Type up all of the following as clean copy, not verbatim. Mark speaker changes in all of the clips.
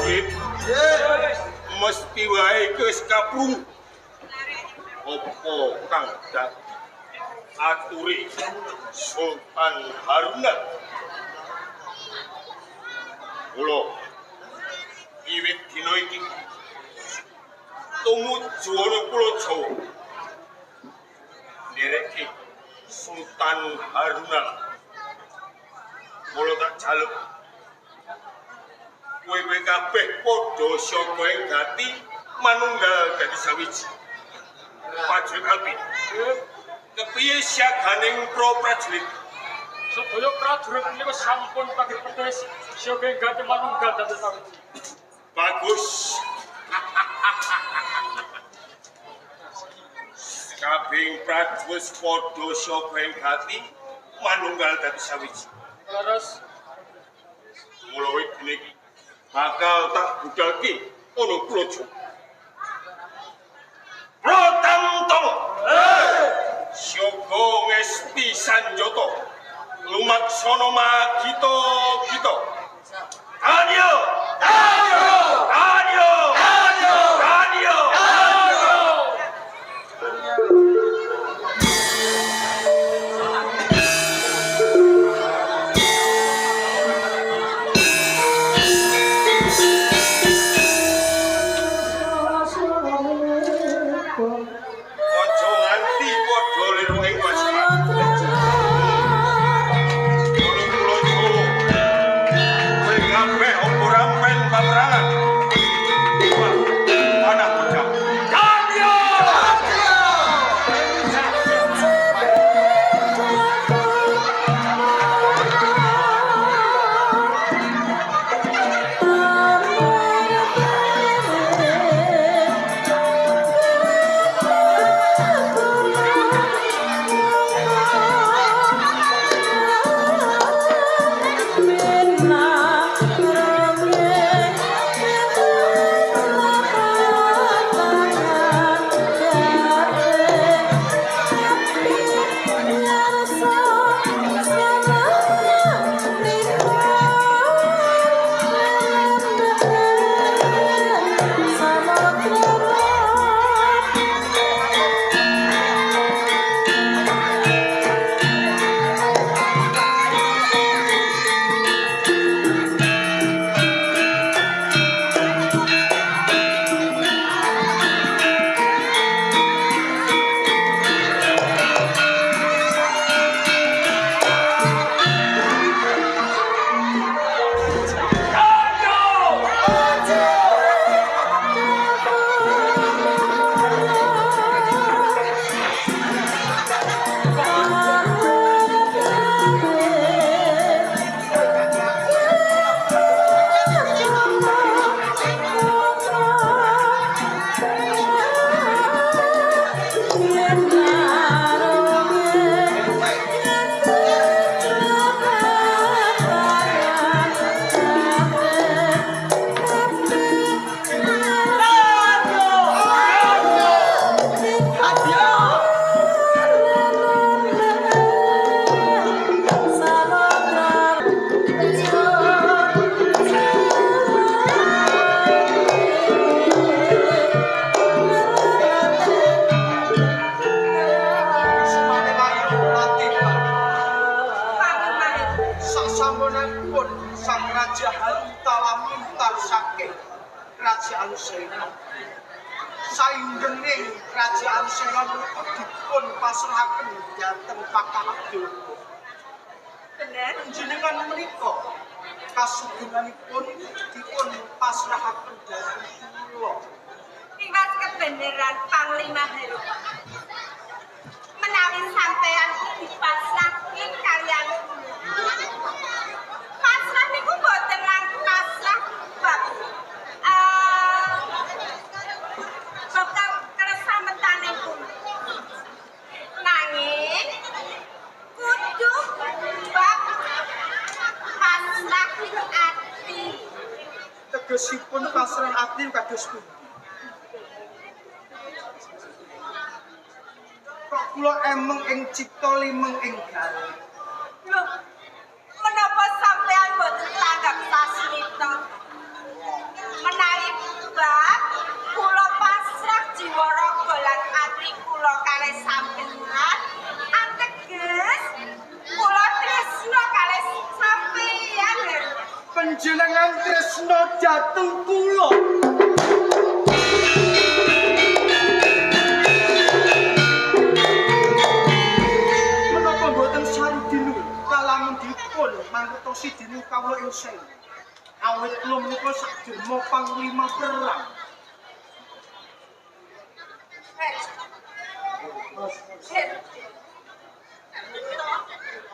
Speaker 1: Prajurit mesti wae geus kaprung. Opo kang dadi aturi Sultan Haruna? Kula wiwit dina iki tumuju ana Pulo Jawa. Ndereki Sultan Haruna. Kula tak jaluk kowe kabeh padha saka ing gati manunggal dadi sawiji. Prajurit Alpi. Kepiye siaganing pro prajurit?
Speaker 2: Sedaya prajurit niku sampun pagi pertis saka ing gati manunggal dadi sawiji.
Speaker 1: Bagus. Kabeh prajurit padha saka ing gati manunggal dadi sawiji.
Speaker 2: Leres.
Speaker 1: Mula iki bakal tak budalke ana Pulo Jawa. Pratamtama. Syoga ngesti sanjata. Lumaksana magita kita. Adyo! Adyo! Adyo! Adyo! Adyo!
Speaker 3: Kerajaan Sela. Saindenging Kerajaan Sela menika dipun pasrahaken dhateng Kakang Abdul.
Speaker 4: Bener.
Speaker 3: Jenengan menika kasugenganipun dipun pasrahaken dhateng kula.
Speaker 4: Liwat kebenaran Panglima Heru. Menawi sampeyan dipasrahke kaliyan pasrah niku boten langkung pasrah bab bab keselamatan pun. Nanging kudu bab pasrah ati.
Speaker 3: Tegesipun pasrah ati kados pundi? Kok kula emeng ing cipta limeng ing gawe.
Speaker 4: Loh, menapa sampean boten tanggap sasmita?
Speaker 3: panjenengan tresno dhateng kula. Menapa mboten sari dinu kalamun dipun mangertosi dinu kawula ing seng. Awit kula menika saderma panglima perang.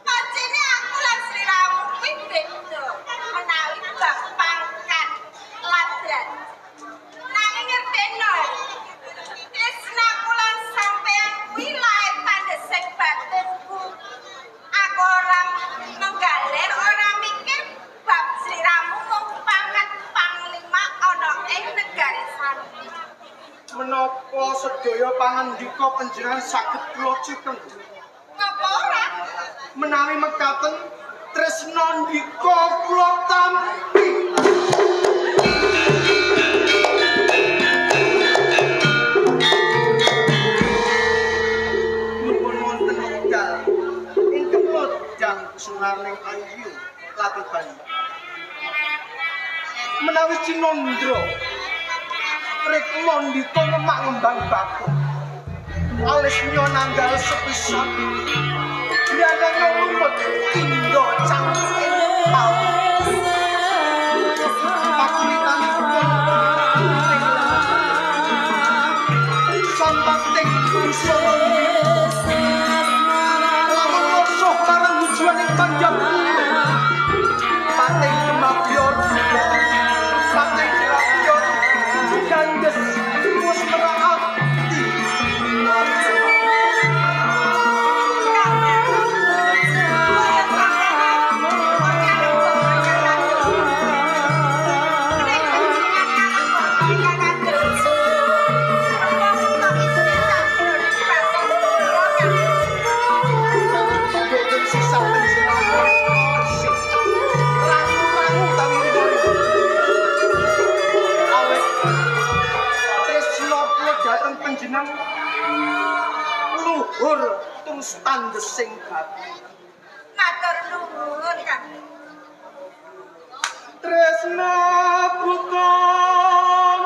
Speaker 4: Pancene aku lan sliramu kuwi beda menawi bab pangkat ladran. Nanging ngerteno. Tresnaku lan sampeyan kuwi lae pandhesing batinku. Aku ora menggaler ora mikir bab sliramu mung pangkat panglima ana ing negari sami.
Speaker 3: Menapa sedaya pangandika panjenengan saged kula cekeng?
Speaker 4: Ngapa ora?
Speaker 3: Menawi mekaten tresna ndika kula tampi. Nuwun wonten wekdal ingkang lodang sunarning ayu latiban. Menawi Cinandra rikma ndika ngemak ngembang bakung. Alis nyonanggal sepisan Bianang ngelumut Indo cangking pau Pakulitan pun Sampak ting Solo Lamun losoh marang hujuan yang panjang Pating kemabior Pating kerabior Gandes Mus merahati luhur tung standesing gati.
Speaker 4: Matur nuwun Kang.
Speaker 3: Tresna bukan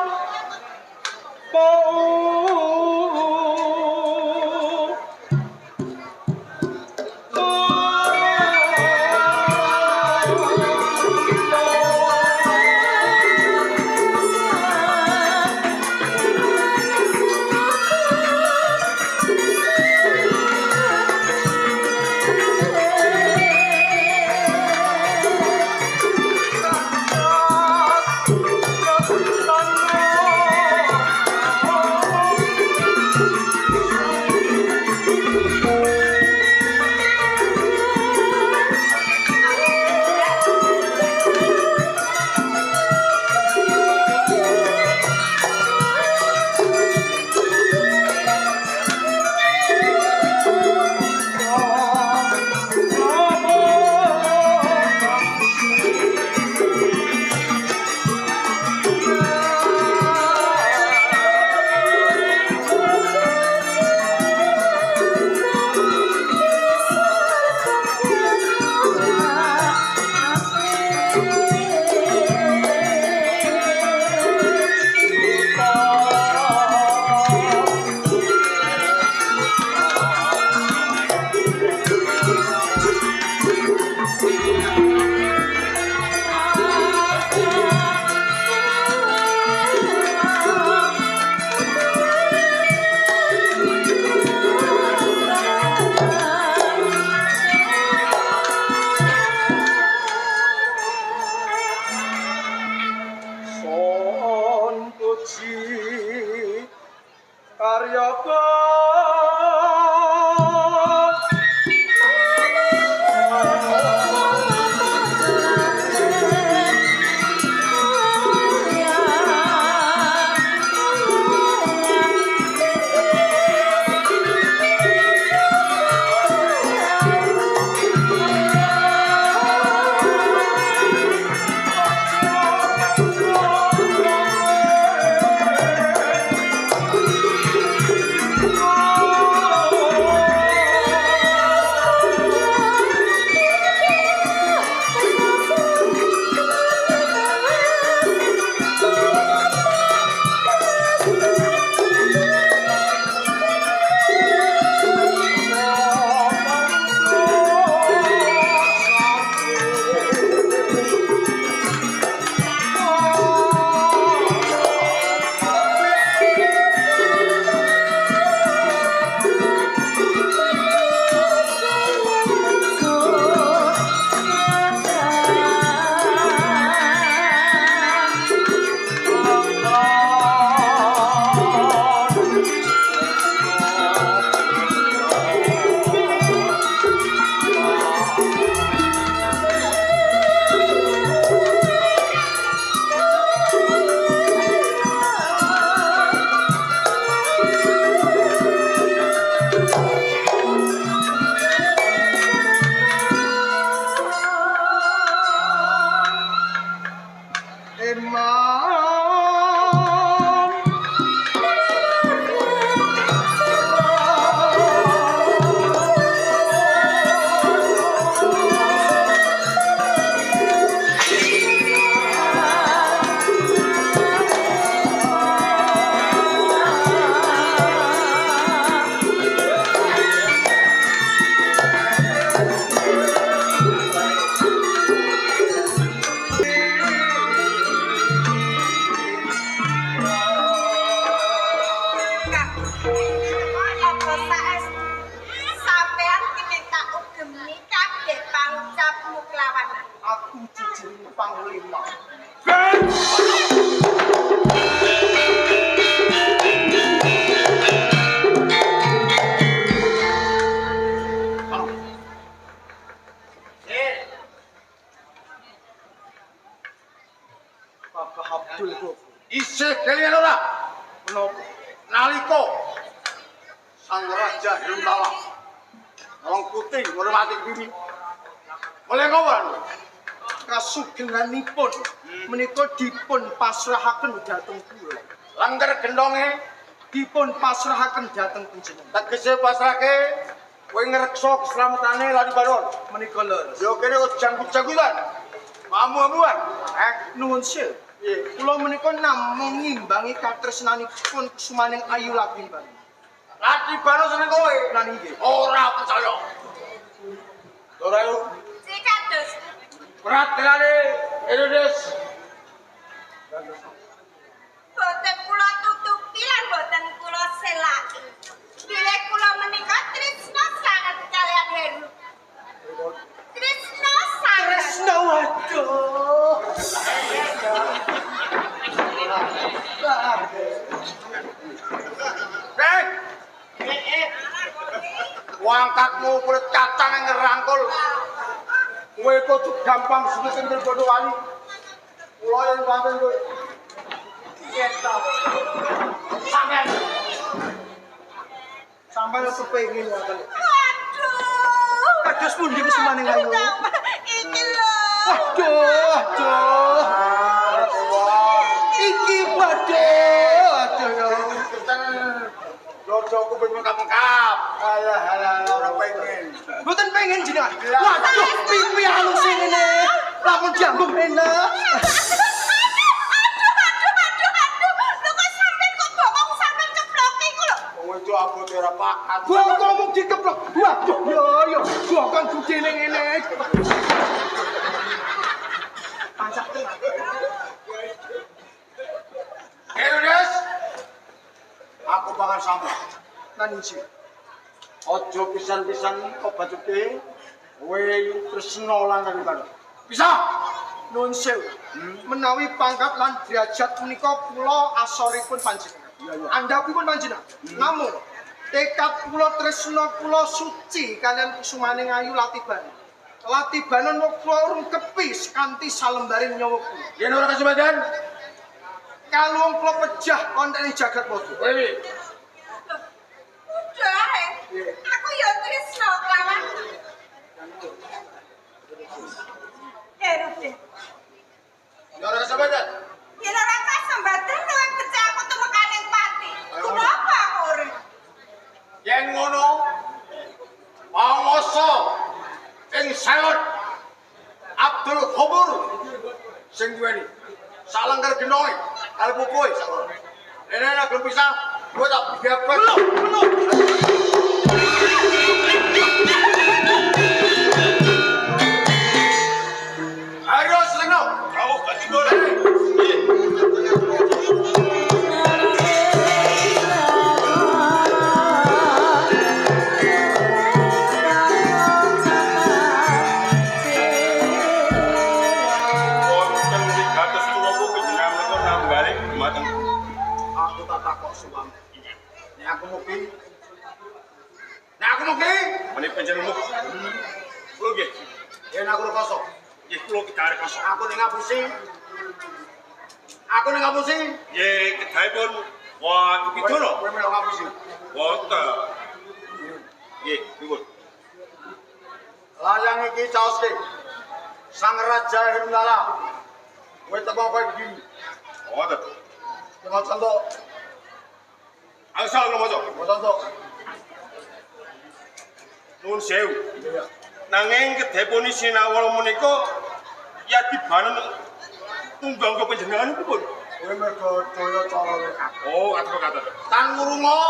Speaker 4: kelawanan.
Speaker 3: Aku jujur panglima. Bapak Abdul kok
Speaker 5: Isih kalian ora
Speaker 3: menapa?
Speaker 5: nalika Sang Raja Hirumtala Wong Putih ngurmati diri. Mulai kawan
Speaker 3: Kasugenganipun menika dipun pasrahaken dhateng kula.
Speaker 5: langgar gendonge
Speaker 3: Dipun pasrahaken dhateng panjenengan.
Speaker 5: tegese pasrahke kowe ngreksa keselamatan Lali Baron.
Speaker 3: Menika leres.
Speaker 5: Yo kene kok janggut-janggutan. Amu-amuan.
Speaker 3: Nuwun sewu. Kula menika namung ngimbangi katresnanipun Kusumaning Ayu Latiban.
Speaker 5: Lati Baron seneng kowe.
Speaker 3: Lan inggih.
Speaker 5: Ora percaya. Ora yo.
Speaker 4: Cikados.
Speaker 5: Peratelane Indonesia.
Speaker 4: Boten kula tutupi lan boten kula selaki. Bilih kula menika tresna sanget kalian Heru. Tresna sanget.
Speaker 3: Tresna waduh.
Speaker 5: Wangkatmu kulit kacang yang ngerangkul. Kowe kudu gampang sebutin bodo wali. Kula yang banten kowe. Kita. Sampeyan.
Speaker 3: Sampai kepengin ngoten.
Speaker 4: Waduh.
Speaker 3: Kados pundi Kusumaning Ayu?
Speaker 4: Iki lho.
Speaker 3: Aduh. Iki waduh ya.
Speaker 5: Jojo ku pengen mengkap-mengkap. Alah ora pengen.
Speaker 3: Mboten pengen jenengan. Waduh, pipi halus ngene. Lamun jambung enak.
Speaker 4: Lho kok sampean kok bokong sampean ceplok iku lho.
Speaker 5: Wong itu abote ora pakat.
Speaker 3: Bokong mung dikeplok. Waduh yo bokong gudene ngene. Pancak tenan.
Speaker 5: Herodes. Aku bakal sama.
Speaker 3: Lan isi.
Speaker 5: Ojo pisan-pisan obat uke. Kowe tresna lan karo. Bisa.
Speaker 3: Nuwun sewu. Menawi pangkat lan derajat menika kula asoripun panjenengan. Andhapipun panjenengan. Namun tekad kula tresna kula suci kalian Kusumaning Ayu Latiban. Latibanan kula urung kepis kanthi salembaring nyawa kula.
Speaker 5: Yen ora kesempatan.
Speaker 3: Kalung kula pejah wonten ing jagat wadu.
Speaker 5: Kowe
Speaker 4: Udah. Aku yo tresna kelawan. Heru deh.
Speaker 5: yen ora kesempatan.
Speaker 4: Yen ora kasembatan luwih becak aku tumekaning pati. Kenapa aku urip?
Speaker 5: Yen ngono pangoso ing Sayot Abdul Khobur sing duweni salengker gendonge karo pupuhe sakon. Ene nek gelem pisah kowe tak bebas. Ayo seneng.
Speaker 1: Kau gak tidur. Wonten wigatos kula ku panjenengan menika nambalik dumateng.
Speaker 5: Aku tak takok suwang. Nek aku mugi.
Speaker 1: Menika panjenengan kula nggih.
Speaker 5: Yen aku rekoso.
Speaker 1: Nggih kula kedarek kosong.
Speaker 5: Aku ning ngapusi. Aku ning ngapusi.
Speaker 1: Nggih kedahipun Watu Kidono.
Speaker 5: Kowe melok ngapusi.
Speaker 1: Wonten. Nggih, nuwun.
Speaker 5: Layang iki caoske. Sang Raja Hirumtala. Kowe teko kowe iki.
Speaker 1: Wonten.
Speaker 5: Teko contoh.
Speaker 1: Angsal nomoso.
Speaker 5: Contoh.
Speaker 1: Nuwun sewu. Nanging kedhepun sinawal menika Yadibanen tunggal ke panjenengan pun.
Speaker 5: Kowe mergo daya cara rekap.
Speaker 1: Oh, kata-kata.
Speaker 5: Tan ngurungo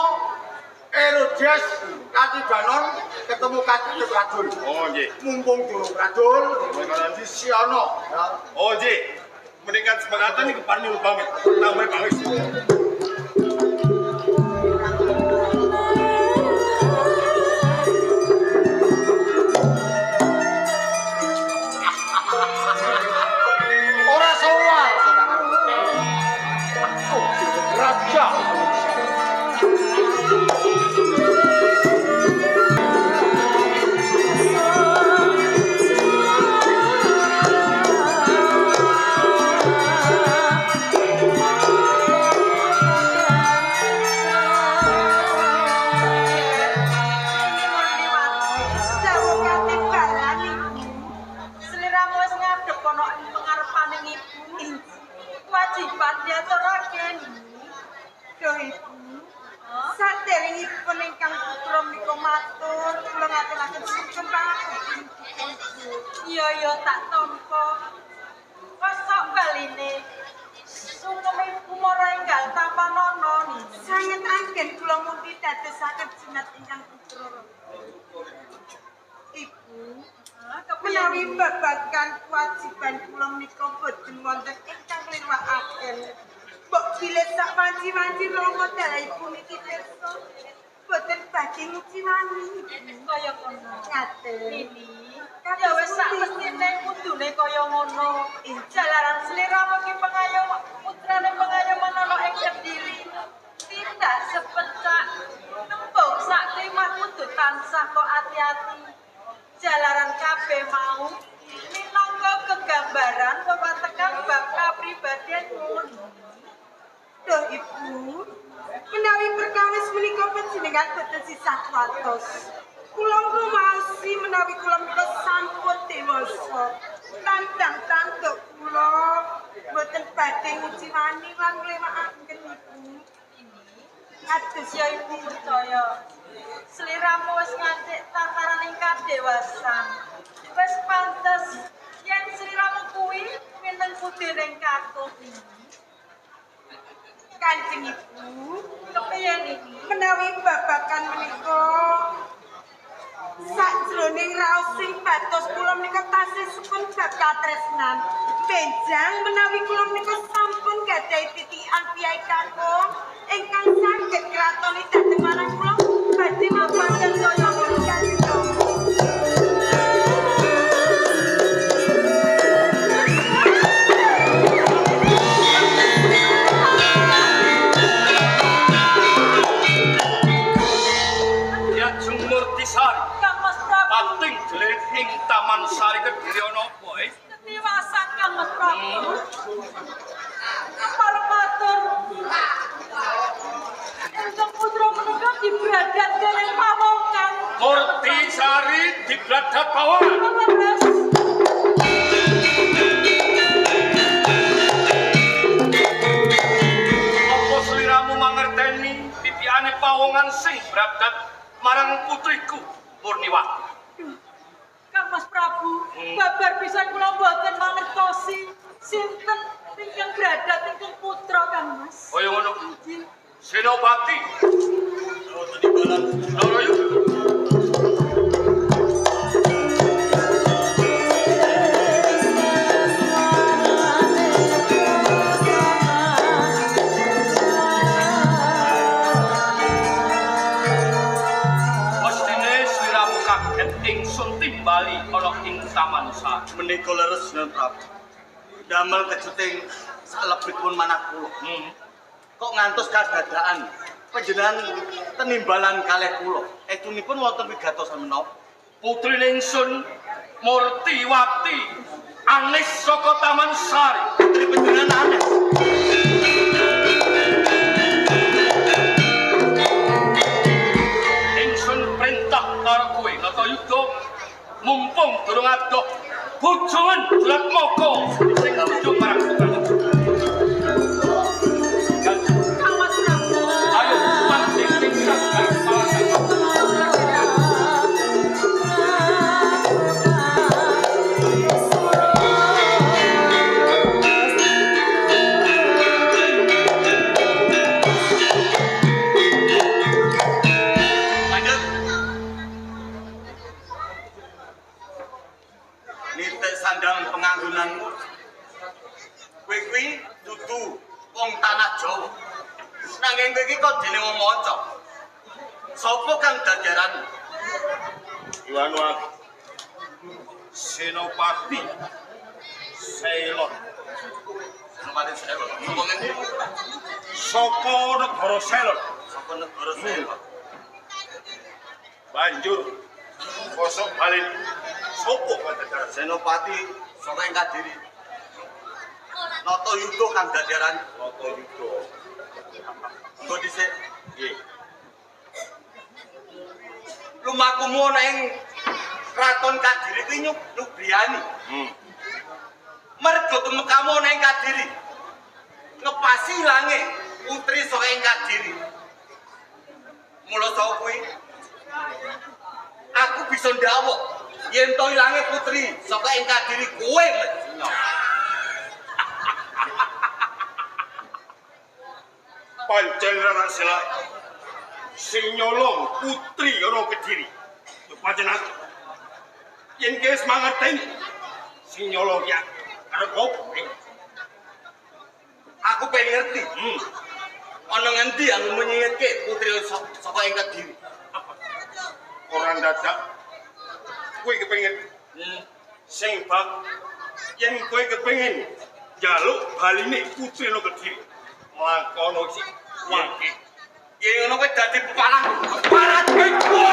Speaker 5: Herodes Katibanon ketemu Kadip Radul.
Speaker 1: Oh, nggih.
Speaker 5: Mumpung durung Radul, disiono.
Speaker 1: Oh, nggih. Menika sepakatan iki kepareng pamit. Namanya pamit.
Speaker 4: madhep ana ing pengarepaning ibu. Kewajiban diaturaken. Duh Ibu. Saderengipun ingkang putra menika matur kula ngaturaken sugeng pangapunten. Iya tak tampa. Kosok baline. Sungkem ibu mara enggal tanpa nono sanget anggen kula mundi dadosaken jimat ingkang putra. Ibu, menawi babagan kewajiban kula menika boten wonten ingkang kliwakaken. Mbok bilih sak wanci-wanci rangka dalahipun iki pirsa. Boten badhe nguciwani. Kaya ngono. Ngaten. Ya wis sak mestine kudune kaya ngono. Jalaran sliramu ki pengayom putrane pengayoman ana ing Kediri. Tidak sepecak. Tembung sak klimah kudu tansah kok ati-ati. Jalaran kabeh mau minangka kegambaran pepatekan bab kapribadianipun. Duh Ibu, menawi perkawis menika panjenengan boten sisah watos. Kula ngrumaosi menawi kula menika sampun dewasa. Tandang tanduk kula boten badhe nguciwani lan nglewakaken Ibu. Atus ya Ibu percaya. Sliramu wis ngantik tataran ing kadewasan. Wis pantes yen sliramu kuwi minten putih ning kakung iki. Kanjeng Ibu, kepiye niki? Menawi babagan menika sajroning raos sing batos kula menika tasih supun bab katresnan. Benjang menawi kula menika sampun gadhahi titikan piyai kakung ingkang saged kratoni dhateng marang kula badhe mapaken kaya ngono kanjeng Rama.
Speaker 1: Pating jelit ing Taman Sari Kediri ana apa?
Speaker 4: Ketiwasan Kang Mas Prabu. Para matur. Ingkang putra menika dibradat dening pawongan.
Speaker 1: Murti Sari dibradat pawongan.
Speaker 4: Leres.
Speaker 1: Apa sliramu mangerteni titiane pawongan sing bradat marang putriku Purniwati?
Speaker 4: Kang Mas Prabu, babar pisan kula boten mangertosi sinten ingkang bradat ingkang putra Kang Mas.
Speaker 1: Kaya ngono. Senopati. Boten dibalan Surayu. Ingsun timbali ana ing Taman Sari.
Speaker 5: Menika leres Nang Prabu. Damel kejuting salebetipun manah kula. Kok ngantos kadadaan panjenengan tenimbalan kalih kula. Etunipun wonten wigatosan menapa?
Speaker 1: Putrine ingsun Murtiwati anis saka Taman Sari.
Speaker 5: Putri panjenengan anis.
Speaker 1: Ingsun perintah karo kowe Natayuda mumpung durung adoh bojongan Duratmaka sing nuju marang
Speaker 4: Kang Mas Prabu.
Speaker 1: ayo mati ing sabdan
Speaker 5: sandang penganggunanmu. Kowe kuwi dudu wong tanah Jawa. Nanging kowe iki kok dene wong manca. Sapa kang dadaran?
Speaker 1: Iwanwa Senopati Selon.
Speaker 5: Senopati Selon. Sapa ngendi?
Speaker 1: Saka negara Selon.
Speaker 5: Saka negara Selon.
Speaker 1: Banjur kosok balik sopo dadaran
Speaker 5: Senopati saka ing Kediri. Natayuda kang dadaran.
Speaker 1: Natayuda.
Speaker 5: Engko dhisik.
Speaker 1: Nggih.
Speaker 5: Lumakumu ana ing Kraton Kediri kuwi nyubriyani.
Speaker 6: Mergo tumekamu ana ing Kadiri. Ngepasi ilange putri saka ing Kadiri. Mula saka kuwi aku bisa ndawuh yen to ilange putri saka ing Kadiri kowe Medina.
Speaker 1: Pancen Rara Sela sing nyolong putri ana Kediri. Yo pancen aku. Yen guys mangerteni sing nyolong ya arep opo?
Speaker 6: Aku pengen ngerti. Ana ngendi aku menyingitke putri saka ing Kediri.
Speaker 1: Orang dadak kowe kepengin sing bak yen kowe kepengin njaluk baline putri ana Kediri. Mangkono sik wangke.
Speaker 6: Yen ngono kowe dadi parah kowe.